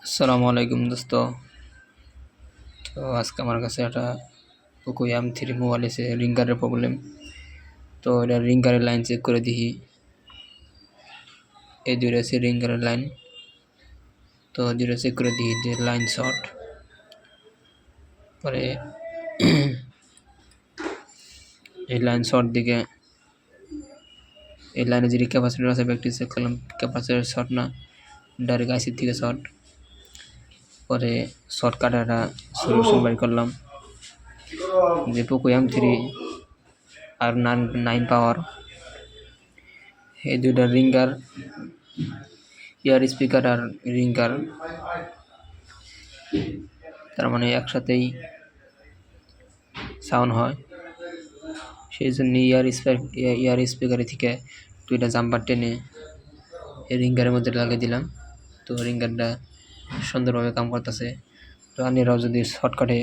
আসসালামু আলাইকুম দোস্ত। তো আজকে আমার কাছে একটা পোকো M3 মোবাইল এসে রিঙ্গারের প্রবলেম। তো এটা রিঙ্গারের লাইন চেক করে দেখি, এই দুইটা আছে রিঙ্গারের লাইন। তো দুইটা চেক করে দেখি যে লাইন শর্ট। পরে এই লাইন শর্ট দিকে এই লাইনে যে ক্যাপাসিটর আছে ব্যাগটি চেক করলাম, ক্যাপাসিটর শর্ট না, ডাইরেক্ট আইসির থেকে শর্ট। পরে শর্ট কাটাটা সলিউশন বের করলাম যে পোকো M3 আর 9 পাওয়ার এই দুইটা রিঙ্গার, ইয়ার স্পিকার আর রিঙ্গার তার মানে একসাথেই সাউন্ড হয়। সেই জন্য ইয়ার স্পিকারের থেকে দুইটা জাম্পার টেনে এই রিঙ্গারের মধ্যে লাগিয়ে দিলাম। তো রিঙ্গারটা সুন্দরভাবে কাম করতেছে। তো আপনারাও যদি শর্টকাটে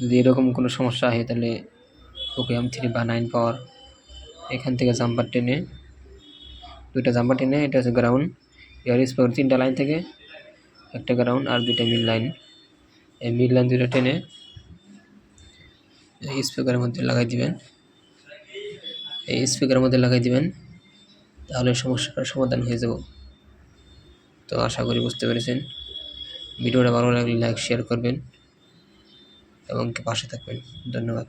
যদি এরকম কোনো সমস্যা হয় তাহলে পোকো M3 বা 9 পাওয়ার এখান থেকে জাম্পার টেনে দুইটা জাম্পার টেনে, এটা হচ্ছে গ্রাউন্ড, ইয়ার স্পিকার 3টা লাইন থেকে একটা গ্রাউন্ড আর দুইটা মিড লাইন, এই মিড লাইন দুইটা টেনে এই স্পিকারের মধ্যে লাগাই দিবেন। তাহলে সমস্যাটার সমাধান হয়ে যাব। তো আশা করি বুঝতে পেরেছেন। ভিডিওটা ভালো লাগলে লাইক শেয়ার করবেন এবং পাশে থাকবেন। ধন্যবাদ।